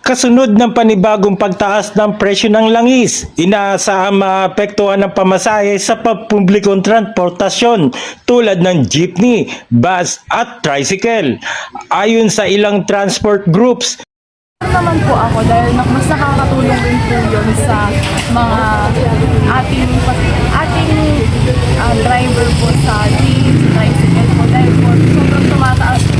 Kasunod ng panibagong pagtaas ng presyo ng langis, inaasahang maapektuhan ng pamasahe sa pampublikong transportasyon tulad ng jeepney, bus at tricycle. Ayon sa ilang transport groups, naman po ako dahil mas nakakatulong rin po yun sa mga ating driver po sa jeep, tricycle po dahil po sobrang tumataas po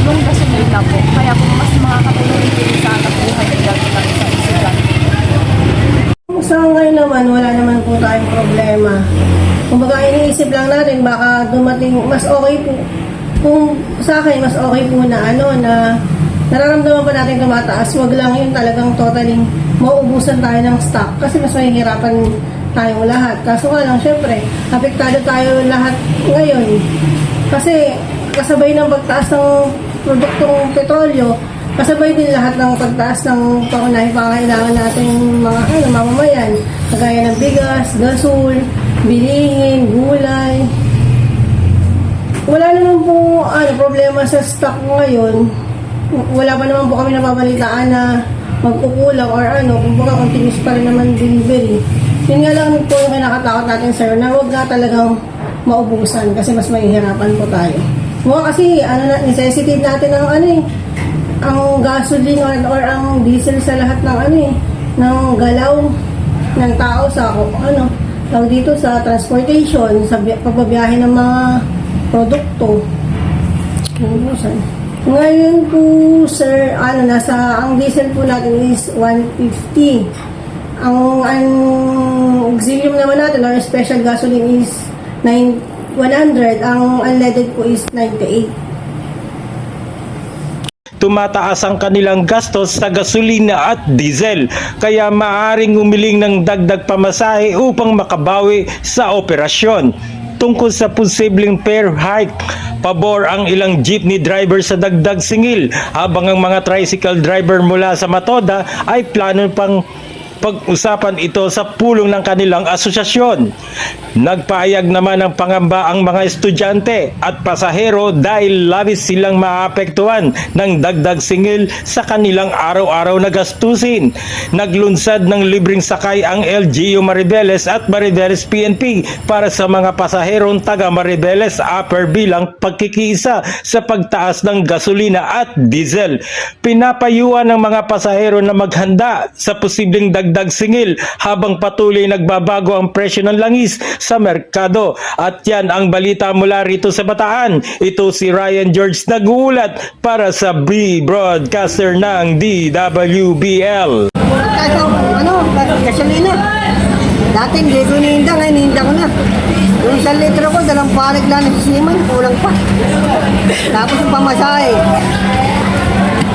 yung gasolina po. Kaya po mas makakatulong rin po sa buhay nila sa estudyante. Sa ngayon naman, wala naman po tayong problema. Kumbaga iniisip lang natin baka dumating, mas okay po. Kung sa akin, mas okay po na na nararamdaman pa natin tumataas, wag lang yun talagang totally mauubusan tayo ng stock kasi mas mahihirapan tayong lahat. Kaso nga lang, syempre, apektado tayo lahat ngayon. Kasi kasabay ng pagtaas ng produktong petrolyo, kasabay din lahat ng pagtaas ng pangunahing pangailangan natin mga mamamayan, kagaya ng bigas, gasol, bilihin, gulay. Wala naman po problema sa stock ngayon. Wala pa naman po kami napabalitaan na magkukulang or kumbaga continuous pa rin naman delivery. Yun nga lang po yung kinakatakot natin, sir, na huwag na talagang maubusan kasi mas mahihirapan po tayo. Kasi necessity natin ng ang gasoline or ang diesel sa lahat ng ng galaw ng tao sa tawag dito sa transportation, sa pagbabiyahe ng mga produkto. Ngayon po, sir, ang diesel po natin is 150. Ang auxilium naman natin or special gasoline is 100. Ang unleaded po is 98. tumataas ang kanilang gastos sa gasolina at diesel, kaya maaaring umiling ng dagdag pamasahe upang makabawi sa operasyon. Tungkol sa posibleng fare hike, pabor ang ilang jeepney driver sa dagdag singil, habang ang mga tricycle driver mula sa Matoda ay plano pang pag-usapan ito sa pulong ng kanilang asosasyon. Nagpahayag naman ng pangamba ang mga estudyante at pasahero dahil labis silang maapektuhan ng dagdag singil sa kanilang araw-araw na gastusin. Naglunsad ng libreng sakay ang LGU Maribeles at Maribeles PNP para sa mga pasaherong taga Maribeles Upper bilang pagkikiisa sa pagtaas ng gasolina at diesel. Pinapayuhan ng mga pasahero na maghanda sa posibleng dagdag singil habang patuloy nagbabago ang presyo ng langis sa merkado. At yan ang balita mula rito sa Bataan. Ito si Ryan George nag-uulat para sa broadcaster ng DWBL. Gasolina. Dati hindi ko nihinda, ngayon nihinda ko na. Yung 1 litro ko, 2 palig lang ng siman, kulang pa. Tapos yung pamasahe.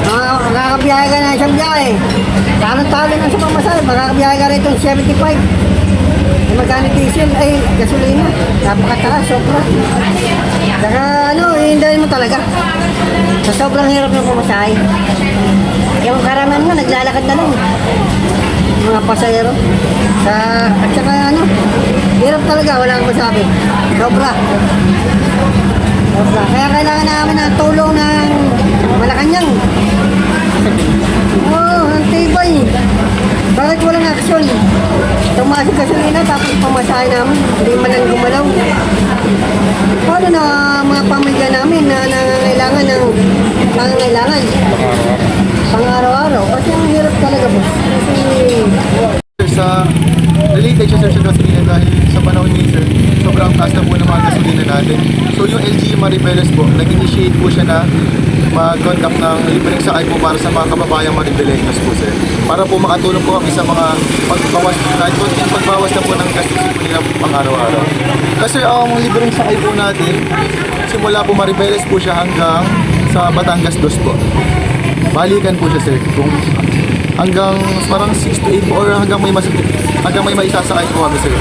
Makakabiyahe ka na isang biyahe. Talo-talo na sa pamasahe, makakabiyahe ka rin itong 75. Magkano diesel, gasolina. Napakataas, sobra. Saka hihindahin mo talaga. Sa sobrang hirap ng pamasahe. Yung karamihan nga, naglalakad na lang. Mga pasahero. At saka hirap talaga, wala akong masabi. Sobra. Kaya kailangan namin ng tulong ng Malacanang. Ang tibay. Bakit walang aksyon? Tumaas yung gasolina tapos pamasahe namin. Hindi man lang gumalaw. Paano na mga pamilya namin na nangangailangan ng pangangailangan? Pang-araw-araw. Kasi ang hirap talaga po. Related siya sa gasolina dahil sa panahon ni sir, sobrang taas na po ng mga gasolina natin. So yung LGU Maribeles po, nag-initiate po siya na mag-conduct ng libreng sakay po para sa mga kababayang Maribeleños po sir. Para po makatulong po kami sa mga pagbawas, kahit po yung pagbawas na po ng gastusin po nila pang araw-araw. Kasi ang libreng sakay po natin, simula po Maribeles po siya hanggang sa Batangas 2 po. Balikan po siya sir, kung hanggang parang 6 to 8 or hanggang may maisasakay po kami sir.